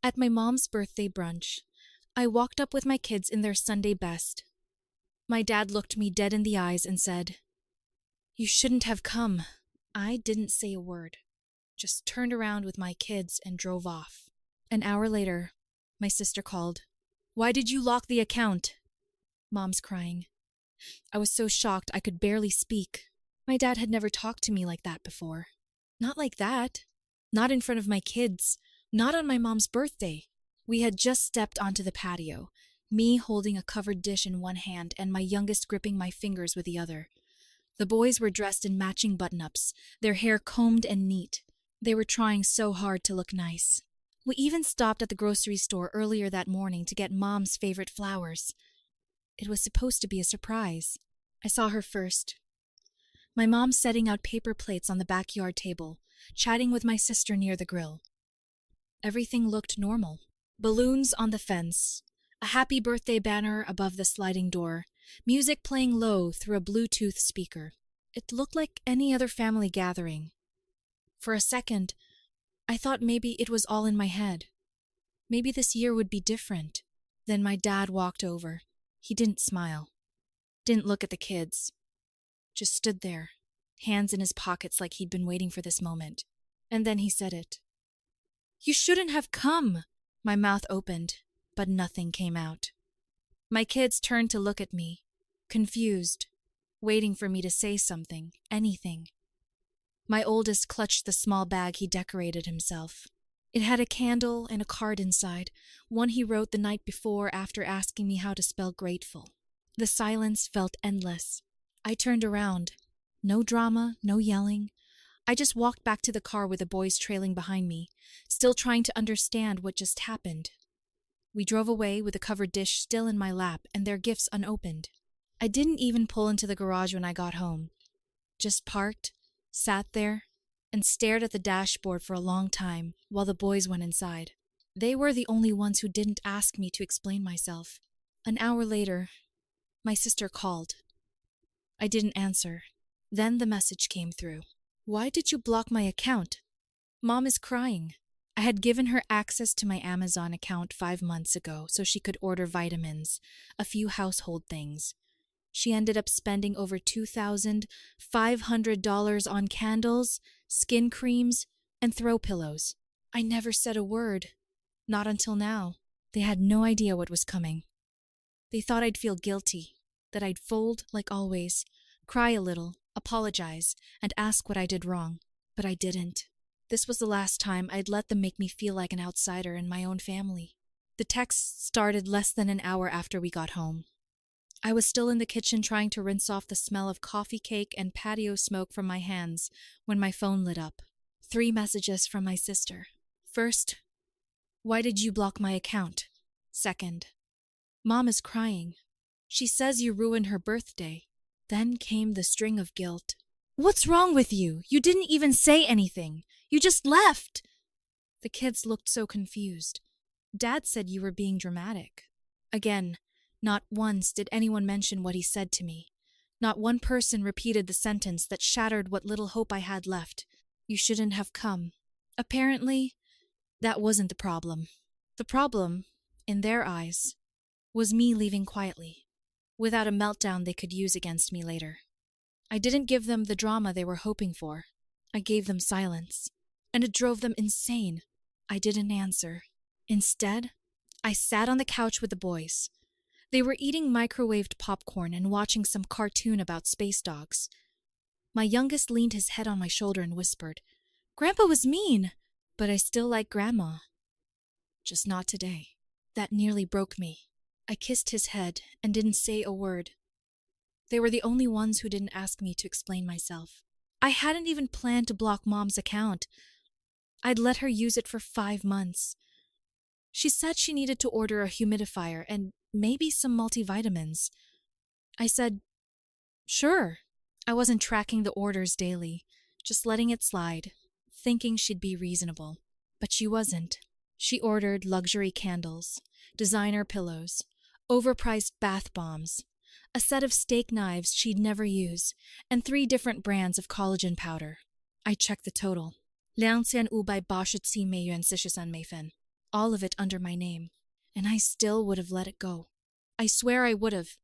At my mom's birthday brunch, I walked up with my kids in their Sunday best. My dad looked me dead in the eyes and said, "You shouldn't have come." I didn't say a word, just turned around with my kids and drove off. An hour later, my sister called. "Why did you lock the account?" Mom's crying. I was so shocked I could barely speak. My dad had never talked to me like that before. Not like that. Not in front of my kids. Not on my mom's birthday. We had just stepped onto the patio, me holding a covered dish in one hand and my youngest gripping my fingers with the other. The boys were dressed in matching button-ups, their hair combed and neat. They were trying so hard to look nice. We even stopped at the grocery store earlier that morning to get Mom's favorite flowers. It was supposed to be a surprise. I saw her first. My mom setting out paper plates on the backyard table, chatting with my sister near the grill. Everything looked normal. Balloons on the fence, a happy birthday banner above the sliding door, music playing low through a Bluetooth speaker. It looked like any other family gathering. For a second, I thought maybe it was all in my head. Maybe this year would be different. Then my dad walked over. He didn't smile. Didn't look at the kids. Just stood there, hands in his pockets like he'd been waiting for this moment. And then he said it. "You shouldn't have come." My mouth opened, but nothing came out. My kids turned to look at me, confused, waiting for me to say something, anything. My oldest clutched the small bag he decorated himself. It had a candle and a card inside, one he wrote the night before after asking me how to spell grateful. The silence felt endless. I turned around. No drama, no yelling. I just walked back to the car with the boys trailing behind me, still trying to understand what just happened. We drove away with the covered dish still in my lap and their gifts unopened. I didn't even pull into the garage when I got home. Just parked, sat there, and stared at the dashboard for a long time while the boys went inside. They were the only ones who didn't ask me to explain myself. An hour later, my sister called. I didn't answer. Then the message came through. "Why did you block my account? Mom is crying." I had given her access to my Amazon account 5 months ago so she could order vitamins, a few household things. She ended up spending over $2,500 on candles, skin creams, and throw pillows. I never said a word. Not until now. They had no idea what was coming. They thought I'd feel guilty, that I'd fold like always, cry a little, apologize, and ask what I did wrong. But I didn't. This was the last time I'd let them make me feel like an outsider in my own family. The text started less than an hour after we got home. I was still in the kitchen trying to rinse off the smell of coffee cake and patio smoke from my hands when my phone lit up. 3 messages from my sister. First, "Why did you block my account?" Second, "Mom is crying. She says you ruined her birthday." Then came the string of guilt. "What's wrong with you? You didn't even say anything. You just left." The kids looked so confused. "Dad said you were being dramatic." Again, not once did anyone mention what he said to me. Not one person repeated the sentence that shattered what little hope I had left. "You shouldn't have come." Apparently, that wasn't the problem. The problem, in their eyes, was me leaving quietly, without a meltdown they could use against me later. I didn't give them the drama they were hoping for. I gave them silence, and it drove them insane. I didn't answer. Instead, I sat on the couch with the boys. They were eating microwaved popcorn and watching some cartoon about space dogs. My youngest leaned his head on my shoulder and whispered, "Grandpa was mean, but I still like Grandma." Just not today. That nearly broke me. I kissed his head and didn't say a word. They were the only ones who didn't ask me to explain myself. I hadn't even planned to block Mom's account. I'd let her use it for 5 months. She said she needed to order a humidifier and maybe some multivitamins. I said, sure. I wasn't tracking the orders daily, just letting it slide, thinking she'd be reasonable. But she wasn't. She ordered luxury candles, designer pillows, overpriced bath bombs, a set of steak knives she'd never use, and 3 different brands of collagen powder. I checked the total. 2500 美元40美分. all of it under my name, and I still would have let it go. I swear I would have,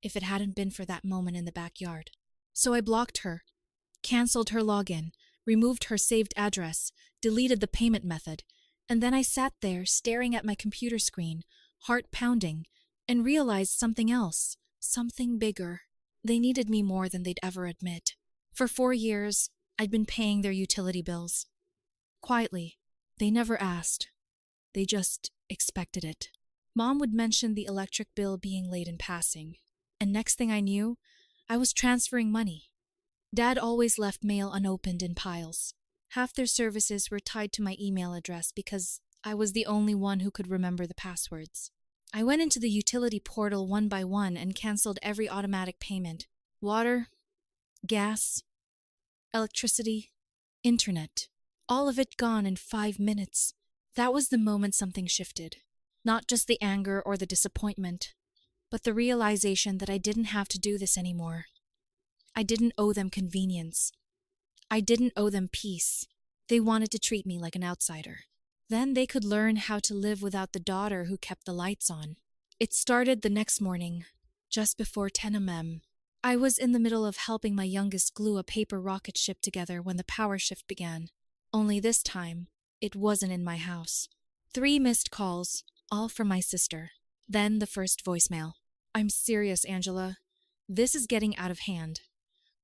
if it hadn't been for that moment in the backyard. So I blocked her, canceled her login, removed her saved address, deleted the payment method, and then I sat there staring at my computer screen, heart pounding, and realized something else, something bigger. They needed me more than they'd ever admit. For 4 years, I'd been paying their utility bills. Quietly, they never asked. They just expected it. Mom would mention the electric bill being late in passing, and next thing I knew, I was transferring money. Dad always left mail unopened in piles. Half their services were tied to my email address because I was the only one who could remember the passwords. I went into the utility portal one by one and canceled every automatic payment. Water, gas, electricity, internet. All of it gone in 5 minutes. That was the moment something shifted. Not just the anger or the disappointment, but the realization that I didn't have to do this anymore. I didn't owe them convenience. I didn't owe them peace. They wanted to treat me like an outsider. Then they could learn how to live without the daughter who kept the lights on. It started the next morning, just before 10 a.m. I was in the middle of helping my youngest glue a paper rocket ship together when the power shift began. Only this time, it wasn't in my house. 3 missed calls, all from my sister. Then the first voicemail. "I'm serious, Angela. This is getting out of hand.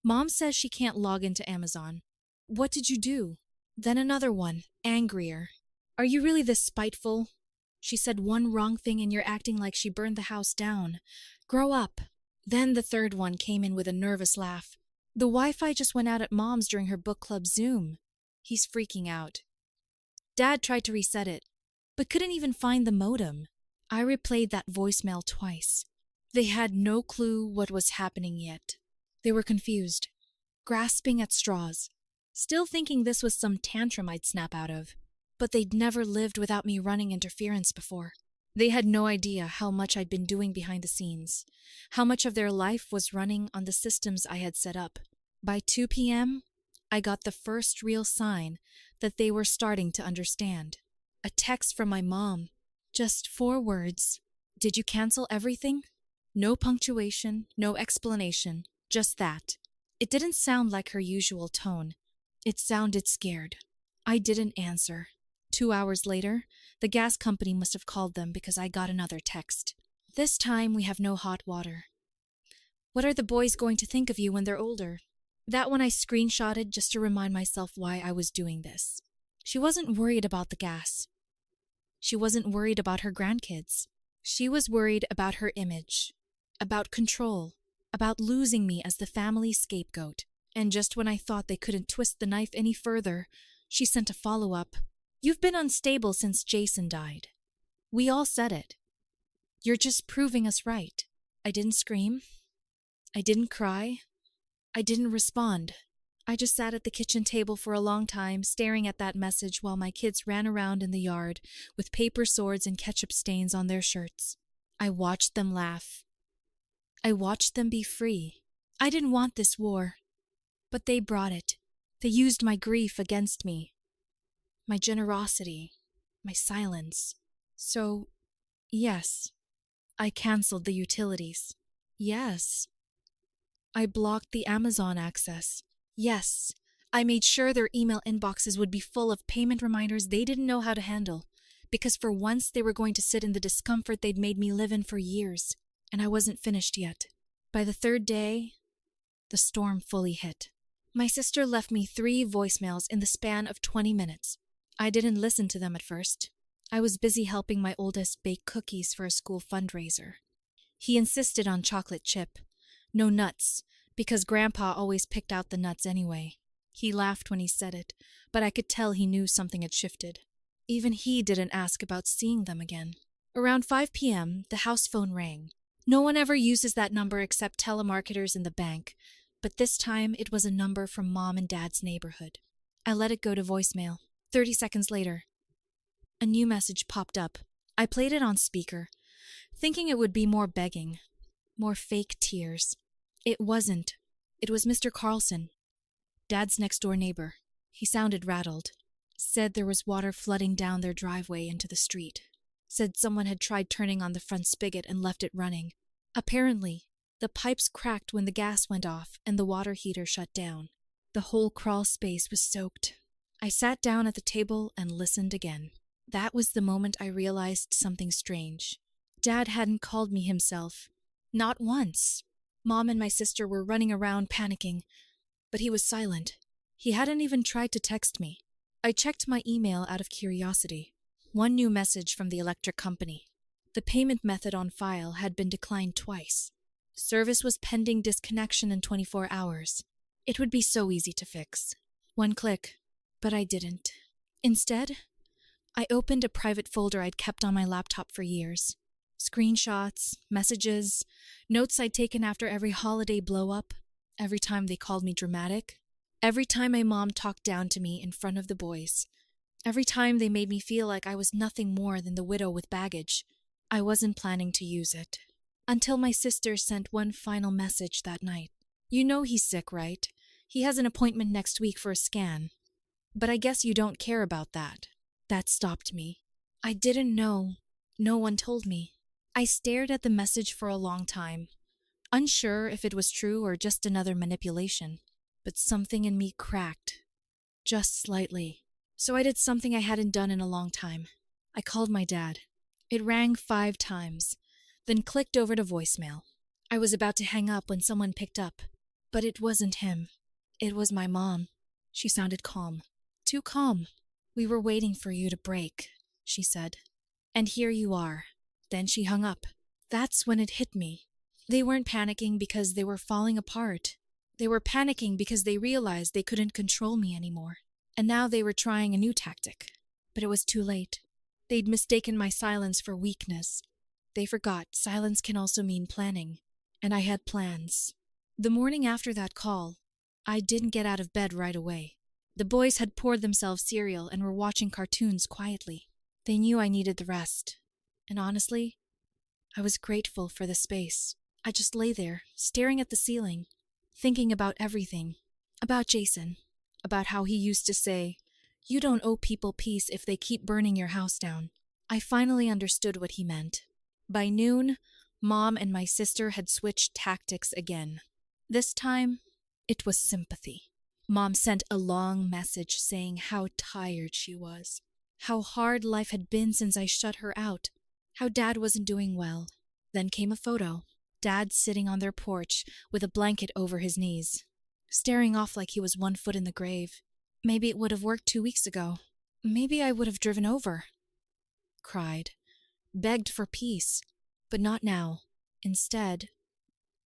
Mom says she can't log into Amazon. What did you do?" Then another one, angrier. "Are you really this spiteful? She said one wrong thing and you're acting like she burned the house down. Grow up." Then the third one came in with a nervous laugh. "The Wi-Fi just went out at Mom's during her book club Zoom." He's freaking out. Dad tried to reset it, but couldn't even find the modem. I replayed that voicemail twice. They had no clue what was happening yet. They were confused, grasping at straws, still thinking this was some tantrum I'd snap out of. But they'd never lived without me running interference before. They had no idea how much I'd been doing behind the scenes, how much of their life was running on the systems I had set up. By 2 p.m., I got the first real sign that they were starting to understand. A text from my mom. Just 4 words. "Did you cancel everything?" No punctuation, no explanation, just that. It didn't sound like her usual tone. It sounded scared. I didn't answer. 2 hours later, the gas company must have called them because I got another text. "This time we have no hot water. What are the boys going to think of you when they're older?" That one I screenshotted just to remind myself why I was doing this. She wasn't worried about the gas. She wasn't worried about her grandkids. She was worried about her image, about control, about losing me as the family scapegoat. And just when I thought they couldn't twist the knife any further, she sent a follow-up. "You've been unstable since Jason died. We all said it. You're just proving us right." I didn't scream. I didn't cry. I didn't respond. I just sat at the kitchen table for a long time, staring at that message while my kids ran around in the yard with paper swords and ketchup stains on their shirts. I watched them laugh. I watched them be free. I didn't want this war, but they brought it. They used my grief against me, my generosity, my silence. So, yes, I canceled the utilities. Yes, I blocked the Amazon access. Yes, I made sure their email inboxes would be full of payment reminders they didn't know how to handle, because for once they were going to sit in the discomfort they'd made me live in for years, and I wasn't finished yet. By the 3rd day, the storm fully hit. My sister left me 3 voicemails in the span of 20 minutes. I didn't listen to them at first. I was busy helping my oldest bake cookies for a school fundraiser. He insisted on chocolate chip. No nuts, because Grandpa always picked out the nuts anyway. He laughed when he said it, but I could tell he knew something had shifted. Even he didn't ask about seeing them again. Around 5 p.m., the house phone rang. No one ever uses that number except telemarketers in the bank, but this time it was a number from Mom and Dad's neighborhood. I let it go to voicemail. 30 seconds later, a new message popped up. I played it on speaker, thinking it would be more begging, more fake tears. It wasn't. It was Mr. Carlson, Dad's next-door neighbor. He sounded rattled. Said there was water flooding down their driveway into the street. Said someone had tried turning on the front spigot and left it running. Apparently, the pipes cracked when the gas went off and the water heater shut down. The whole crawl space was soaked. I sat down at the table and listened again. That was the moment I realized something strange. Dad hadn't called me himself. Not once. Mom and my sister were running around panicking, but he was silent. He hadn't even tried to text me. I checked my email out of curiosity. One new message from the electric company. The payment method on file had been declined twice. Service was pending disconnection in 24 hours. It would be so easy to fix. One click. But I didn't. Instead, I opened a private folder I'd kept on my laptop for years. Screenshots, messages, notes I'd taken after every holiday blow-up, every time they called me dramatic, every time my mom talked down to me in front of the boys, every time they made me feel like I was nothing more than the widow with baggage. I wasn't planning to use it. Until my sister sent one final message that night. You know he's sick, right? He has an appointment next week for a scan. But I guess you don't care about that. That stopped me. I didn't know. No one told me. I stared at the message for a long time, unsure if it was true or just another manipulation. But something in me cracked. Just slightly. So I did something I hadn't done in a long time. I called my dad. It rang 5 times, then clicked over to voicemail. I was about to hang up when someone picked up. But it wasn't him. It was my mom. She sounded calm. Too calm. We were waiting for you to break, she said. And here you are. Then she hung up. That's when it hit me. They weren't panicking because they were falling apart. They were panicking because they realized they couldn't control me anymore. And now they were trying a new tactic. But it was too late. They'd mistaken my silence for weakness. They forgot silence can also mean planning. And I had plans. The morning after that call, I didn't get out of bed right away. The boys had poured themselves cereal and were watching cartoons quietly. They knew I needed the rest. And honestly, I was grateful for the space. I just lay there, staring at the ceiling, thinking about everything. About Jason. About how he used to say, "You don't owe people peace if they keep burning your house down." I finally understood what he meant. By noon, Mom and my sister had switched tactics again. This time, it was sympathy. Mom sent a long message saying how tired she was, how hard life had been since I shut her out, how Dad wasn't doing well. Then came a photo. Dad sitting on their porch with a blanket over his knees, staring off like he was 1 foot in the grave. Maybe it would have worked 2 weeks ago. Maybe I would have driven over. Cried. Begged for peace. But not now. Instead,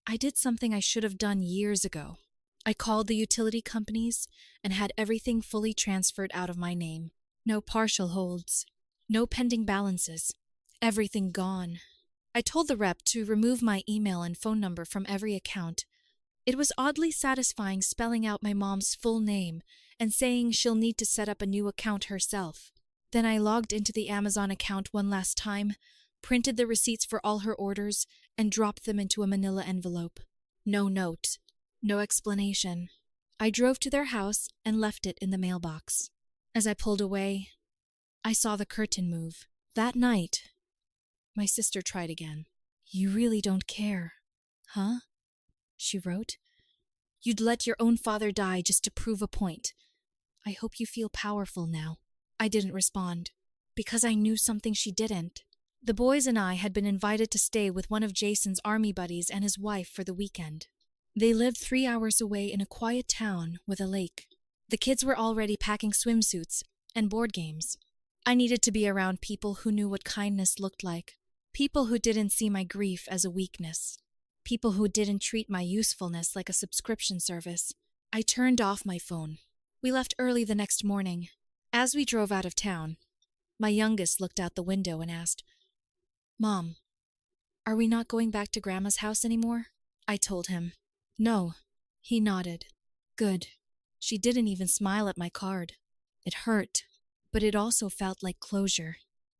I did something I should have done years ago. I called the utility companies and had everything fully transferred out of my name. No partial holds. No pending balances. Everything gone. I told the rep to remove my email and phone number from every account. It was oddly satisfying spelling out my mom's full name and saying she'll need to set up a new account herself. Then I logged into the Amazon account one last time, printed the receipts for all her orders, and dropped them into a manila envelope. No note. No explanation. I drove to their house and left it in the mailbox. As I pulled away, I saw the curtain move. That night, my sister tried again. "You really don't care, huh?" she wrote. "You'd let your own father die just to prove a point. I hope you feel powerful now." I didn't respond, because I knew something she didn't. The boys and I had been invited to stay with one of Jason's army buddies and his wife for the weekend. They lived 3 hours away in a quiet town with a lake. The kids were already packing swimsuits and board games. I needed to be around people who knew what kindness looked like. People who didn't see my grief as a weakness. People who didn't treat my usefulness like a subscription service. I turned off my phone. We left early the next morning. As we drove out of town, my youngest looked out the window and asked, "Mom, are we not going back to Grandma's house anymore?" I told him, "No." He nodded. Good. She didn't even smile at my card. It hurt, but it also felt like closure.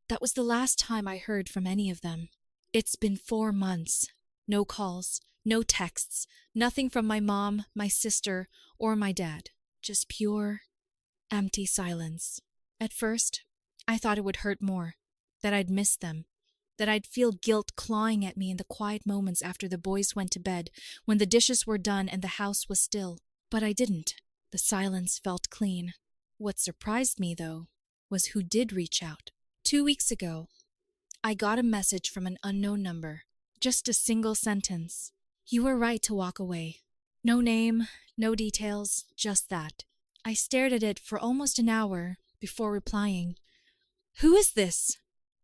That was the last time I heard from any of them. It's been 4 months. No calls, no texts, nothing from my mom, my sister, or my dad. Just pure, empty silence. At first, I thought it would hurt more, that I'd miss them, that I'd feel guilt clawing at me in the quiet moments after the boys went to bed, when the dishes were done and the house was still. But I didn't. The silence felt clean. What surprised me, though, was who did reach out. 2 weeks ago, I got a message from an unknown number. Just a single sentence. "You were right to walk away." No name, no details, just that. I stared at it for almost an hour before replying. "Who is this?"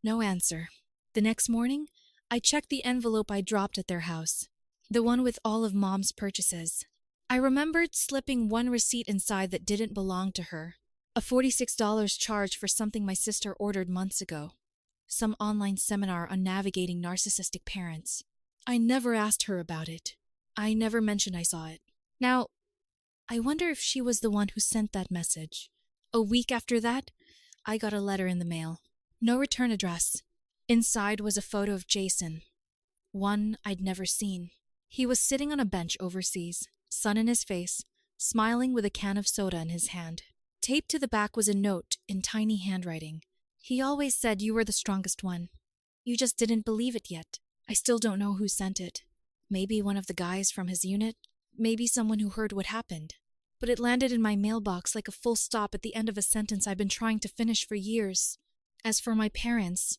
No answer. The next morning, I checked the envelope I dropped at their house, the one with all of Mom's purchases. I remembered slipping one receipt inside that didn't belong to her, a $46 charge for something my sister ordered months ago, some online seminar on navigating narcissistic parents. I never asked her about it. I never mentioned I saw it. Now, I wonder if she was the one who sent that message. A week after that, I got a letter in the mail. No return address. Inside was a photo of Jason, one I'd never seen. He was sitting on a bench overseas, sun in his face, smiling with a can of soda in his hand. Taped to the back was a note in tiny handwriting. "He always said you were the strongest one. You just didn't believe it yet." I still don't know who sent it. Maybe one of the guys from his unit, maybe someone who heard what happened. But it landed in my mailbox like a full stop at the end of a sentence I've been trying to finish for years. As for my parents,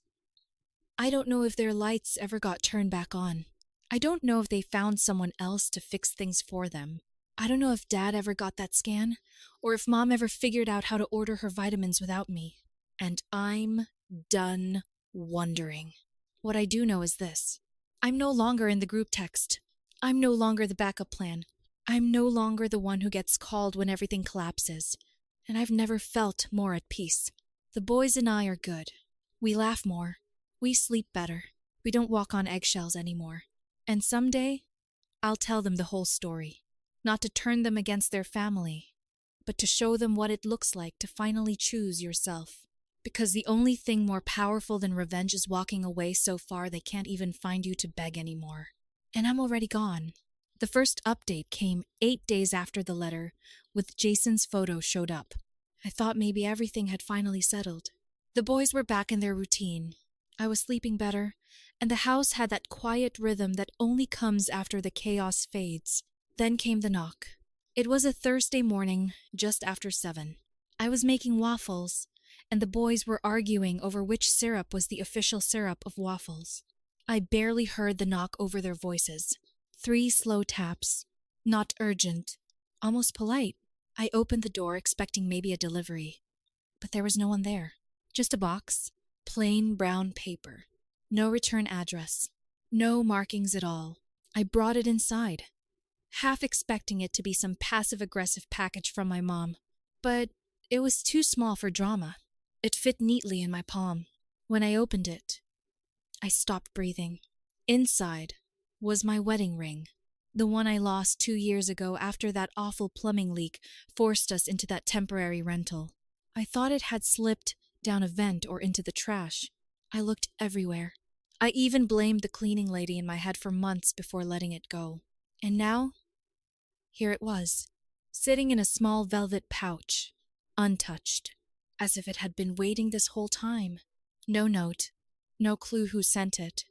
I don't know if their lights ever got turned back on. I don't know if they found someone else to fix things for them. I don't know if Dad ever got that scan, or if Mom ever figured out how to order her vitamins without me. And I'm done wondering. What I do know is this. I'm no longer in the group text. I'm no longer the backup plan. I'm no longer the one who gets called when everything collapses. And I've never felt more at peace. The boys and I are good. We laugh more. We sleep better. We don't walk on eggshells anymore. And someday, I'll tell them the whole story. Not to turn them against their family, but to show them what it looks like to finally choose yourself. Because the only thing more powerful than revenge is walking away so far they can't even find you to beg anymore. And I'm already gone. The first update came 8 days after the letter, with Jason's photo showed up. I thought maybe everything had finally settled. The boys were back in their routine. I was sleeping better, and the house had that quiet rhythm that only comes after the chaos fades. Then came the knock. It was a Thursday morning, just after 7. I was making waffles, and the boys were arguing over which syrup was the official syrup of waffles. I barely heard the knock over their voices. 3 slow taps. Not urgent. Almost polite. I opened the door expecting maybe a delivery. But there was no one there. Just a box. Plain brown paper. No return address. No markings at all. I brought it inside, half expecting it to be some passive-aggressive package from my mom. But it was too small for drama. It fit neatly in my palm. When I opened it, I stopped breathing. Inside was my wedding ring, the one I lost 2 years ago after that awful plumbing leak forced us into that temporary rental. I thought it had slipped down a vent or into the trash. I looked everywhere. I even blamed the cleaning lady in my head for months before letting it go. And now, here it was, sitting in a small velvet pouch, untouched, as if it had been waiting this whole time. No note, no clue who sent it,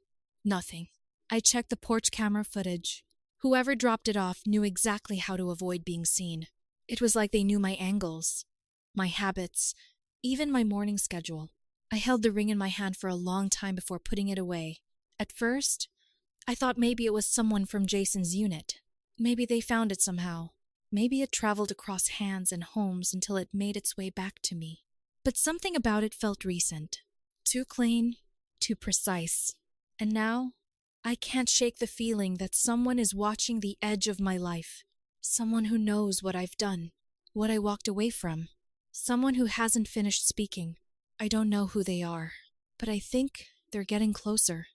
nothing. I checked the porch camera footage. Whoever dropped it off knew exactly how to avoid being seen. It was like they knew my angles, my habits, even my morning schedule. I held the ring in my hand for a long time before putting it away. At first, I thought maybe it was someone from Jason's unit. Maybe they found it somehow. Maybe it traveled across hands and homes until it made its way back to me. But something about it felt recent. Too clean, too precise. And now, I can't shake the feeling that someone is watching the edge of my life. Someone who knows what I've done, what I walked away from. Someone who hasn't finished speaking. I don't know who they are, but I think they're getting closer.